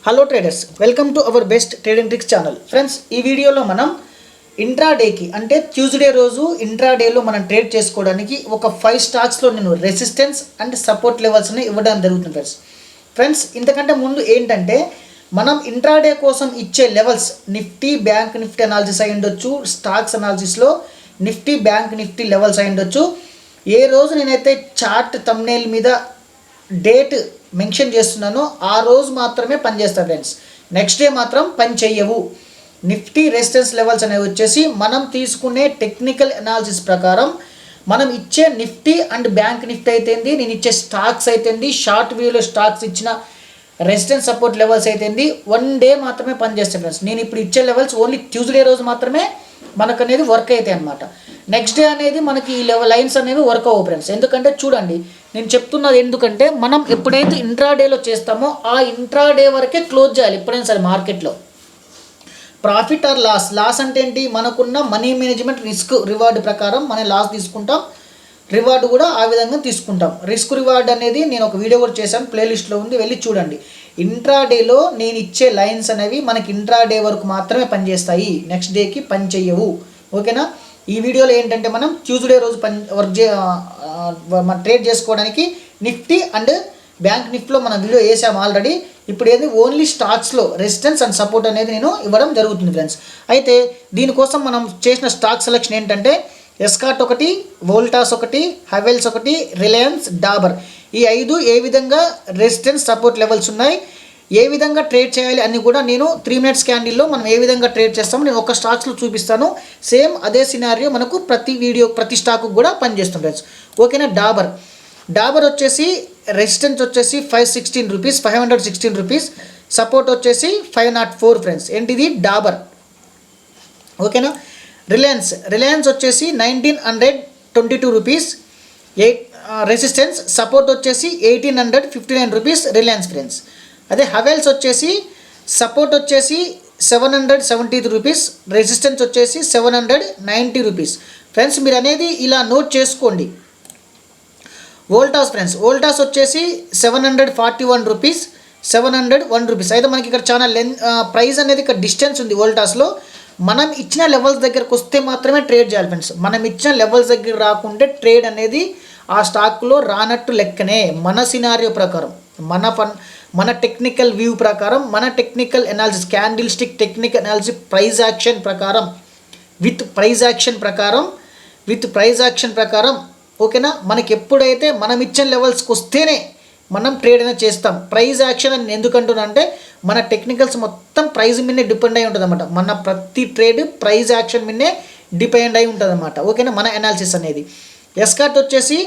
Hello traders, welcome to our best trading tricks channel. Friends, ఈ వీడియోలో మనం ఇంట్రాడేకి అంటే ట్యూస్డే రోజు ఇంట్రాడేలో మనం ట్రేడ్ చేసుకోవడానికి ఒక 5 స్టాక్స్లో నేను రెసిస్టెన్స్ అండ్ సపోర్ట్ లెవెల్స్ని ఇవ్వడం జరుగుతుంది. ఫ్రెండ్స్ ఇంతకంటే ముందు ఏంటంటే మనం ఇంట్రాడే కోసం ఇచ్చే levels Nifty Bank Nifty analysis అయి ఉండొచ్చు, స్టాక్స్ అనాలిసిస్లో నిఫ్టీ బ్యాంక్ నిఫ్టీ లెవెల్స్ అయి ఉండొచ్చు. ఏ రోజు నేనైతే చార్ట్ థంబ్నెయిల్ మీద డేట్ మెన్షన్ చేస్తున్నానో ఆ రోజు మాత్రమే పనిచేస్తాయి ఫ్రెండ్స్. నెక్స్ట్ డే మాత్రం పని చెయ్యవు. నిఫ్టీ రెసిస్టెన్స్ లెవెల్స్ అనేవి వచ్చేసి మనం తీసుకునే టెక్నికల్ అనాలిసిస్ ప్రకారం మనం ఇచ్చే నిఫ్టీ అండ్ బ్యాంక్ నిఫ్టీ అయితేంది, నేను ఇచ్చే స్టాక్స్ అయితేంది, షార్ట్ వ్యూలో స్టాక్స్ ఇచ్చిన రెసిస్టెన్స్ సపోర్ట్ లెవెల్స్ అయితేంది 1 డే మాత్రమే పనిచేస్తాయి ఫ్రెండ్స్. నేను ఇప్పుడు ఇచ్చే లెవెల్స్ ఓన్లీ ట్యూస్డే రోజు మాత్రమే మనకు అనేది వర్క్ అవుతాయి అన్నమాట. నెక్స్ట్ డే అనేది మనకి ఈ లైన్స్ అనేవి వర్క్ అవ్వవు ఫ్రెండ్స్. ఎందుకంటే చూడండి, నేను చెప్తున్నది ఎందుకంటే మనం ఎప్పుడైతే ఇంట్రాడేలో చేస్తామో ఆ ఇంట్రాడే వరకే క్లోజ్ చేయాలి ఎప్పుడైనా సరే మార్కెట్లో. ప్రాఫిట్ ఆర్ లాస్ అంటే ఏంటి, మనకున్న మనీ మేనేజ్మెంట్ రిస్క్ రివార్డ్ ప్రకారం మనం లాస్ తీసుకుంటాం, రివార్డు కూడా ఆ విధంగా తీసుకుంటాం. రిస్క్ రివార్డ్ అనేది నేను ఒక వీడియో కూడా చేశాను, ప్లేలిస్ట్లో ఉంది, వెళ్ళి చూడండి. ఇంట్రాడేలో నేను ఇచ్చే లైన్స్ అనేవి మనకి ఇంట్రాడే వరకు మాత్రమే పనిచేస్తాయి, నెక్స్ట్ డేకి పని చెయ్యవు. ఓకేనా? ఈ వీడియోలో ఏంటంటే మనం ట్యూస్డే రోజు ట్రేడ్ చేసుకోవడానికి నిఫ్టీ అండ్ బ్యాంక్ నిఫ్టీలో మనం వీడియో వేసాము ఆల్రెడీ. ఇప్పుడు ఏది ఓన్లీ స్టాక్స్లో రెసిస్టెన్స్ అండ్ సపోర్ట్ అనేది నేను ఇవ్వడం జరుగుతుంది ఫ్రెండ్స్. అయితే దీనికోసం మనం చేసిన స్టాక్ సెలెక్షన్ ఏంటంటే ఎస్కార్ట్ ఒకటి, వోల్టాస్ ఒకటి, హెవెల్స్ ఒకటి, రిలయన్స్, డాబర్. ఈ 5 ఏ విధంగా రెసిస్టెన్స్ సపోర్ట్ లెవెల్స్ ఉన్నాయి, ఏ విధంగా ట్రేడ్ చేయాలి అని కూడా నేను 3 మినిట్స్ క్యాండిల్లో మనం ఏ విధంగా ట్రేడ్ చేస్తామో నేను ఒక స్టాక్స్లో చూపిస్తాను. సేమ్ అదే సినారియో మనకు ప్రతి స్టాకు కూడా పనిచేస్తుంది ఫ్రెండ్స్. ఓకేనా? డాబర్ వచ్చేసి రెసిస్టెన్స్ వచ్చేసి 516 రూపీస్, 516 రూపీస్, సపోర్ట్ వచ్చేసి 504 ఫ్రెండ్స్. ఏంటిది? డాబర్. ఓకేనా? రిలయన్స్ వచ్చేసి 1922 రూపీస్, రెసిస్టెన్స్, సపోర్ట్ వచ్చేసి 1859 రూపీస్ రిలయన్స్ ఫ్రెండ్స్. అదే హెవెల్స్ వచ్చేసి సపోర్ట్ వచ్చేసి 773 రూపీస్, రెసిస్టెన్స్ వచ్చేసి 790 రూపీస్ ఫ్రెండ్స్. మీరు అనేది ఇలా నోట్ చేసుకోండి. వోల్టాస్ వచ్చేసి 741 రూపీస్, 701 రూపీస్. అయితే మనకి ఇక్కడ చాలా ప్రైస్ అనేది ఇక్కడ డిస్టెన్స్ ఉంది. వోల్టాస్లో మనం ఇచ్చిన లెవెల్స్ దగ్గరకు వస్తే మాత్రమే ట్రేడ్ చేయాలి ఫ్రెండ్స్. మనం ఇచ్చిన లెవెల్స్ దగ్గర రాకుంటే ట్రేడ్ అనేది ఆ స్టాక్లో రానట్టు లెక్కనే. మన సినారియో ప్రకారం, మన టెక్నికల్ వ్యూ ప్రకారం, మన technical analysis, candle stick technical analysis, price action ప్రకారం, విత్ ప్రైజ్ యాక్షన్ ప్రకారం ఓకేనా? మనకి ఎప్పుడైతే మనం ఇచ్చిన లెవెల్స్కి వస్తేనే మనం ట్రేడ్ అనేది చేస్తాం. ప్రైజ్ యాక్షన్ అని ఎందుకంటున్నా అంటే మన టెక్నికల్స్ మొత్తం ప్రైజ్ మీదనే డిపెండ్ అయి ఉంటుంది అనమాట. మన ప్రతి ట్రేడ్ ప్రైజ్ యాక్షన్ మీదనే డిపెండ్ అయి ఉంటుంది అనమాట. ఓకేనా? మన అనాలిసిస్ అనేది. ఎస్కార్ట్ వచ్చేసి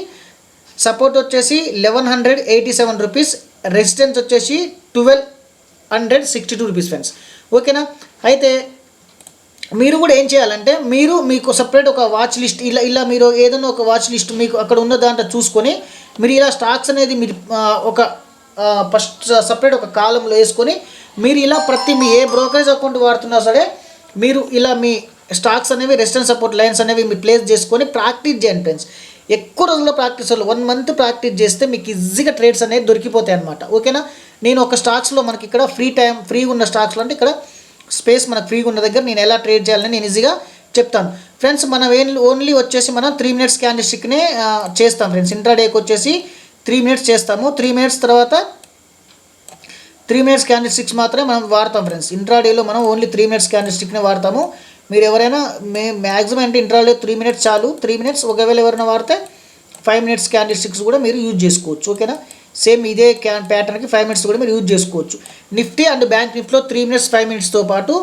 సపోర్ట్ వచ్చేసి 1187 రూపీస్, రెసిస్టెన్స్ వచ్చేసి 1262 రూపీస్ ఫ్రెండ్స్. ఓకేనా? అయితే మీరు కూడా ఏం చేయాలంటే మీకు సపరేట్ ఒక వాచ్ లిస్ట్, ఇలా మీరు ఏదైనా ఒక వాచ్ లిస్ట్ మీకు అక్కడ ఉన్న దాంట్లో చూసుకొని మీరు ఇలా స్టాక్స్ అనేది మీరు ఒక ఫస్ట్ సపరేట్ ఒక కాలంలో వేసుకొని మీరు ఇలా మీ ఏ బ్రోకరేజ్ అకౌంట్ వాడుతున్నా సరే మీరు ఇలా మీ స్టాక్స్ అనేవి రెసిస్టెన్స్ సపోర్ట్ లైన్స్ అనేవి మీరు ప్లేస్ చేసుకొని ప్రాక్టీస్ చేయండి ఫ్రెండ్స్. ఎక్కువ రోజుల్లో ప్రాక్టీస్ 1 మంత్ ప్రాక్టీస్ చేస్తే మీకు ఈజీగా ట్రేడ్స్ అనేది దొరికిపోతాయి అనమాట. ఓకేనా? నేను ఒక స్టాక్స్లో మనకి ఇక్కడ ఫ్రీ ఉన్న స్టాక్స్లో అంటే ఇక్కడ స్పేస్ మనకు ఫ్రీగా ఉన్న దగ్గర నేను ఎలా ట్రేడ్ చేయాలని నేను ఈజీగా చెప్తాను ఫ్రెండ్స్. మనం ఓన్లీ వచ్చేసి మనం 3 మినిట్స్ క్యాండిల్ స్టిక్నే చేస్తాం ఫ్రెండ్స్. ఇంట్రాడేకి వచ్చేసి 3 మినిట్స్ చేస్తాము. 3 మినిట్స్ తర్వాత 3 మినిట్స్ క్యాండిల్ స్టిక్స్ మాత్రమే మనం వాడతాం ఫ్రెండ్స్. ఇంట్రాడేలో మనం ఓన్లీ 3 మినిట్స్ క్యాండిల్ స్టిక్నే వాడతాము. మీరు ఎవరైనా మ్యాక్సిమం అంటే ఇంట్రాడే 3 మినిట్స్ చాలు. 3 మినిట్స్ ఒకవేళ ఎవరైనా వాడితే 5 మినిట్స్ క్యాండిల్ స్టిక్స్ కూడా మీరు యూజ్ చేసుకోవచ్చు. ఓకేనా? సేమ్ ఇదే ప్యాటర్న్కి 5 మినిట్స్ కూడా మీరు యూజ్ చేసుకోవచ్చు. నిఫ్టీ అండ్ బ్యాంక్ నిఫ్టీలో 3 మినిట్స్ 5 మినిట్స్తో పాటు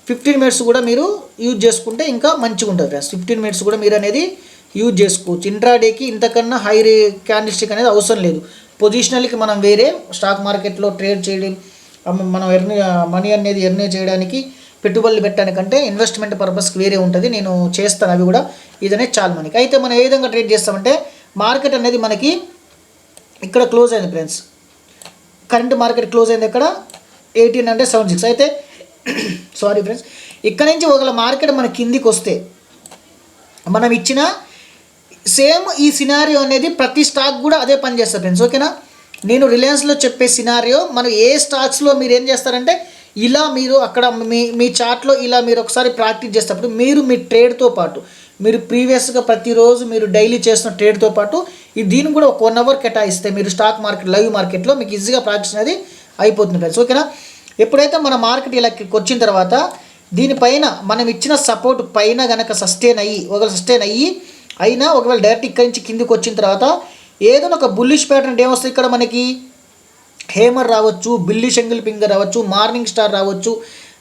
15 మినిట్స్ కూడా మీరు యూజ్ చేసుకుంటే ఇంకా మంచిగా ఉంటుంది ఫ్రెండ్స్. 15 మినిట్స్ కూడా మీరు అనేది యూజ్ చేసుకోవచ్చు. ఇంట్రాడేకి ఇంతకన్నా హై క్యాండిల్ స్టిక్ అనేది అవసరం లేదు. పొజిషనల్కి మనం వేరే స్టాక్ మార్కెట్లో ట్రేడ్ చేయడం, మనం మనీ అనేది ఎర్న్ చేయడానికి, పెట్టుబడులు పెట్టడానికంటే ఇన్వెస్ట్మెంట్ పర్పస్కి వేరే ఉంటుంది. నేను చేస్తాను అవి కూడా. ఇదనే చాలా మనకి. అయితే మనం ఏ విధంగా ట్రేడ్ చేస్తామంటే మార్కెట్ అనేది మనకి ఇక్కడ క్లోజ్ అయింది ఫ్రెండ్స్. కరెంట్ మార్కెట్ క్లోజ్ అయింది ఇక్కడ 1876. అయితే సారీ ఫ్రెండ్స్, ఇక్కడ నుంచి ఒకవేళ మార్కెట్ మన కిందికి వస్తే మనం ఇచ్చిన సేమ్ ఈ సినారియో అనేది ప్రతి స్టాక్ కూడా అదే పనిచేస్తుంది ఫ్రెండ్స్. ఓకేనా? నేను రిలయన్స్లో చెప్పే సినారియో మనం ఏ స్టాక్స్లో మీరు ఏం చేస్తారంటే ఇలా మీరు అక్కడ మీ చార్ట్లో ఇలా మీరు ఒకసారి ప్రాక్టీస్ చేసేటప్పుడు మీరు మీ ట్రేడ్తో పాటు మీరు ప్రీవియస్గా ప్రతిరోజు మీరు డైలీ చేస్తున్న ట్రేడ్తో పాటు దీన్ని కూడా ఒక 1 అవర్ కేటాయిస్తే మీరు స్టాక్ మార్కెట్ లైవ్ మార్కెట్లో మీకు ఈజీగా ప్రాక్టీస్ అనేది అయిపోతుంది ఫ్రెండ్స్. ఓకేనా. ఎప్పుడైతే మన మార్కెట్ ఇలా వచ్చిన తర్వాత దీనిపైన మనం ఇచ్చిన సపోర్ట్ పైన కనుక సస్టైన్ అయ్యి అయినా ఒకవేళ డైరెక్ట్ ఇక్కడి నుంచి కిందికి వచ్చిన తర్వాత ఏదైనా ఒక బుల్లిష్ ప్యాటర్న్ ఏమొస్తుంది ఇక్కడ మనకి హేమర్ రావచ్చు, బిల్లిష్ యాంగిల్ ఫింగర్ రావచ్చు, మార్నింగ్ స్టార్ రావచ్చు,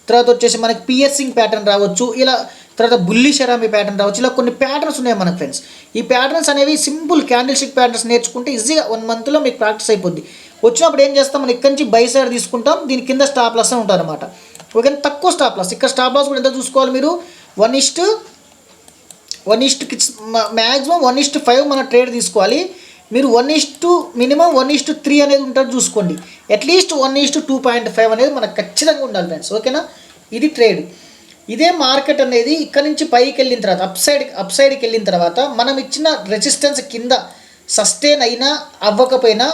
తర్వాత వచ్చేసి మనకి పియర్సింగ్ ప్యాటర్న్ రావచ్చు, ఇలా తర్వాత బుల్లిష్ ఎరామీ ప్యాటర్న్ రావచ్చు. ఇలా కొన్ని ప్యాటర్న్స్ ఉన్నాయి మనకు ఫ్రెండ్స్. ఈ ప్యాటర్న్స్ అనేవి సింపుల్ క్యాండిల్ స్టిక్ ప్యాటర్న్స్ నేర్చుకుంటే ఈజీగా 1 మంత్లో మీకు ప్రాక్టీస్ అయిపోద్ది. వచ్చినప్పుడు ఏం చేస్తాం, మనం ఇక్కడి నుంచి బై సైడ్ తీసుకుంటాం, దీని కింద స్టాప్ లాస్ అని ఉంటుంది అనమాట. ఓకే, తక్కువ స్టాప్ లాస్. ఇక్కడ స్టాప్ లాస్ కూడా ఎంత చూసుకోవాలి మీరు, 1:1 మ్యాక్సిమం 1:5 మన ట్రేడ్ తీసుకోవాలి. మీరు మినిమం 1:3 అనేది ఉంటుంది చూసుకోండి. అట్లీస్ట్ 1:2.5 అనేది మనకు ఖచ్చితంగా ఉండాలి ఫ్రెండ్స్. ఓకేనా. ఇది ట్రేడ్. ఇదే మార్కెట్ అనేది ఇక్కడ నుంచి పైకి వెళ్ళిన తర్వాత అప్ సైడ్కి వెళ్ళిన తర్వాత మనం ఇచ్చిన రెసిస్టెన్స్ కింద సస్టైన్ అయినా అవ్వకపోయినా,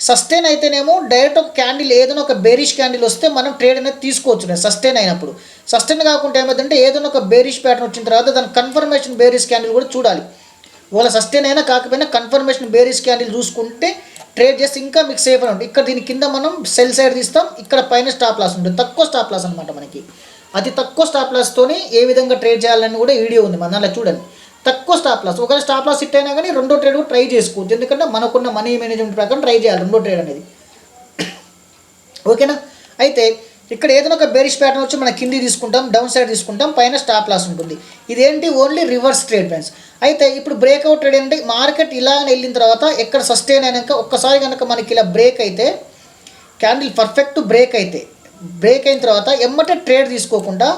సస్టైన్ అయితేనేమో డైరెక్ట్ ఒక క్యాండిల్ ఏదైనా ఒక బేరిష్ క్యాండిల్ వస్తే మనం ట్రేడ్ అనేది తీసుకోవచ్చు సస్టైన్ అయినప్పుడు. సస్టైన్ కాకుండా ఏమైందంటే ఏదైనా ఒక బేరిష్ ప్యాటర్న్ వచ్చిన తర్వాత దాని కన్ఫర్మేషన్ బేరిష్ క్యాండిల్ కూడా చూడాలి. వాళ్ళ సస్టైన్ అయినా కాకపోయినా కన్ఫర్మేషన్ బేరిష్ క్యాండిల్ చూసుకుంటే ట్రేడ్ చేస్తే ఇంకా మీకు సేఫ్ అని ఉంటుంది. ఇక్కడ దీని కింద మనం సెల్ సైడ్ తీస్తాం, ఇక్కడ పైన స్టాప్ లాస్ ఉంటుంది. తక్కువ స్టాప్ లాస్ అనమాట మనకి. అతి తక్కువ స్టాప్ లాస్తోని ఏ విధంగా ట్రేడ్ చేయాలని కూడా వీడియో ఉంది మన దాంట్లో చూడండి. తక్కువ స్టాప్ లాస్, ఒకవేళ స్టాప్ లాస్ హిట్ అయినా కానీ రెండో ట్రేడ్ కూడా ట్రై చేసుకోవచ్చు. ఎందుకంటే మనకున్న మనీ మేనేజ్మెంట్ ప్రకారం ట్రై చేయాలి రెండో ట్రేడ్ అనేది. ఓకేనా. అయితే ఇక్కడ ఏదైనా ఒక బేరిష్ ప్యాటర్న్ వచ్చి మనం కింది తీసుకుంటాం, డౌన్ సైడ్ తీసుకుంటాం, పైన స్టాప్ లాస్ ఉంటుంది. ఇదేంటి, ఓన్లీ రివర్స్ ట్రేడ్ ఫ్రెండ్స్. అయితే ఇప్పుడు బ్రేక్అవుట్ ట్రేడ్ అంటే మార్కెట్ ఇలాగనే వెళ్ళిన తర్వాత ఎక్కడ సస్టైన్ అయినాక ఒక్కసారి కనుక మనకి ఇలా బ్రేక్ అయితే, క్యాండిల్ పర్ఫెక్ట్ బ్రేక్ అయిన తర్వాత ఎమ్మటే ట్రేడ్ తీసుకోకుండా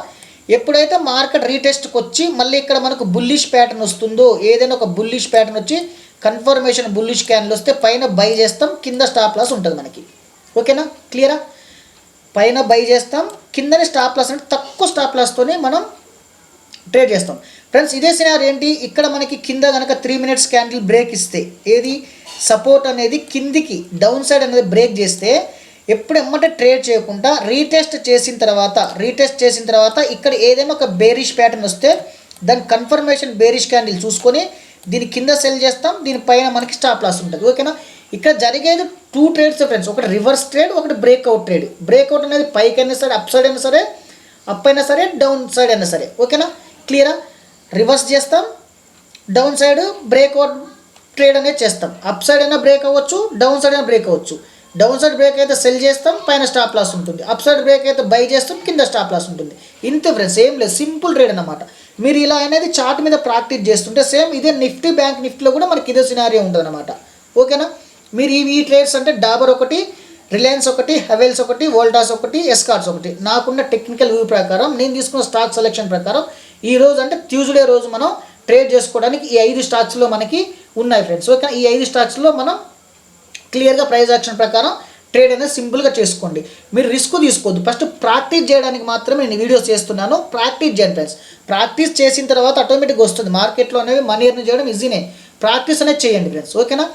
ఎప్పుడైతే మార్కెట్ రీటెస్ట్కి వచ్చి మళ్ళీ ఇక్కడ మనకు బుల్లిష్ ప్యాటర్న్ వస్తుందో, ఏదైనా ఒక బుల్లిష్ ప్యాటర్న్ వచ్చి కన్ఫర్మేషన్ బుల్లిష్ క్యాండిల్ వస్తే పైన బై చేస్తాం, కింద స్టాప్ లాస్ ఉంటుంది మనకి. ఓకేనా, క్లియరా. పైన బై చేస్తాం, కిందనే స్టాప్ లాస్ అంటే తక్కువ స్టాప్ లాస్తోనే మనం ట్రేడ్ చేస్తాం ఫ్రెండ్స్. ఇదే సినారియో ఏంటి, ఇక్కడ మనకి కింద కనుక 3 మినిట్స్ క్యాండిల్ బ్రేక్ ఇస్తే, ఏది సపోర్ట్ అనేది కిందికి డౌన్ సైడ్ అనేది బ్రేక్ చేస్తే ఎప్పుడు ఎమ్మటే ట్రేడ్ చేయకుండా రీటెస్ట్ చేసిన తర్వాత ఇక్కడ ఏదైనా ఒక బేరిష్ ప్యాటర్న్ వస్తే దాని కన్ఫర్మేషన్ బేరిష్ క్యాండిల్ చూసుకొని దీని కింద సెల్ చేస్తాం, దీనిపైన మనకి స్టాప్ లాస్ ఉంటుంది. ఓకేనా. ఇక్కడ జరిగేది 2 ట్రేడ్స్ ఫ్రెండ్స్, ఒకటి రివర్స్ ట్రేడ్, ఒకటి బ్రేక్అవుట్ ట్రేడ్. బ్రేక్అవుట్ అనేది పైకి అయినా సరే, అప్ సైడ్ అయినా సరే, అప్ అయినా సరే, డౌన్ సైడ్ అయినా సరే. ఓకేనా, క్లియరా. రివర్స్ చేస్తాం, డౌన్ సైడ్ బ్రేక్అవుట్ ట్రేడ్ అనేది చేస్తాం. అప్ సైడ్ అయినా బ్రేక్ అవ్వచ్చు, డౌన్ సైడ్ అయినా బ్రేక్ అవ్వచ్చు. డౌన్ సైడ్ బ్రేక్ అయితే సెల్ చేస్తాం, పైన స్టాప్ లాస్ ఉంటుంది. అప్ సైడ్ బ్రేక్ అయితే బై చేస్తాం, కింద స్టాప్ లాస్ ఉంటుంది. ఇంతే ఫ్రెండ్స్, ఏం లేదు, సింపుల్ ట్రేడ్ అన్నమాట. మీరు ఇలా అనేది చార్ట్ మీద ప్రాక్టీస్ చేస్తుంటే సేమ్ ఇదే నిఫ్టీ బ్యాంక్ నిఫ్టీలో కూడా మనకి ఇదే సినారియో ఉంటుంది అనమాట. ఓకేనా. మీరు ఈ ట్రేడ్స్ అంటే డాబర్ ఒకటి, రిలయన్స్ ఒకటి, హెవెల్స్ ఒకటి, వోల్టాస్ ఒకటి, ఎస్కార్ట్స్ ఒకటి. నాకున్న టెక్నికల్ వ్యూ ప్రకారం, నేను తీసుకున్న స్టాక్ సెలెక్షన్ ప్రకారం ఈ రోజు అంటే ట్యూస్డే రోజు మనం ట్రేడ్ చేసుకోవడానికి ఈ 5 స్టాక్స్లో మనకి ఉన్నాయి ఫ్రెండ్స్. ఓకే, ఈ 5 స్టాక్స్లో మనం క్లియర్గా ప్రైస్ యాక్షన్ ప్రకారం ట్రేడ్ అనేది సింపుల్గా చేసుకోండి. మీరు రిస్క్ తీసుకోవద్దు. ఫస్ట్ ప్రాక్టీస్ చేయడానికి మాత్రమే నేను వీడియోస్ చేస్తున్నాను. ప్రాక్టీస్ చేయండి ఫ్రెండ్స్. ప్రాక్టీస్ చేసిన తర్వాత ఆటోమేటిక్గా వస్తుంది. మార్కెట్లో అనేవి మనీ ఎర్న్ చేయడం ఈజీనే. ప్రాక్టీస్ అనేది చేయండి ఫ్రెండ్స్. ఓకేనా.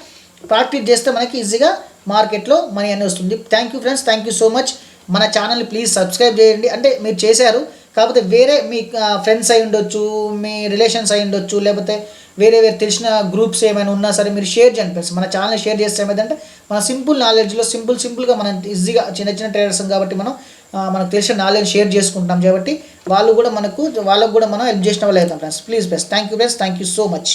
ప్రాక్టీస్ చేస్తే మనకి ఈజీగా మార్కెట్లో మనీ అనేది వస్తుంది. Thank you friends, thank you so much. మన ఛానల్ని ప్లీజ్ సబ్స్క్రైబ్ చేయండి. అంటే మీరు చేశారు, కాకపోతే వేరే మీ ఫ్రెండ్స్ అయి ఉండొచ్చు, మీ రిలేషన్స్ అయి ఉండొచ్చు, లేకపోతే వేరే తెలిసిన గ్రూప్స్ ఏమైనా ఉన్నా సరే మీరు షేర్ చేయండి ఫ్రెండ్స్. మన ఛానల్ షేర్ చేస్తే ఏమైందంటే మన సింపుల్ నాలెడ్జ్లో సింపుల్గా మనం ఈజీగా చిన్న ట్రేడర్స్ కాబట్టి మనకు తెలిసిన నాలెడ్జ్ షేర్ చేసుకుంటాం కాబట్టి వాళ్ళకు కూడా మనం హెల్ప్ చేసిన వాళ్ళు అవుతాం friends. Please friends, thank you so much.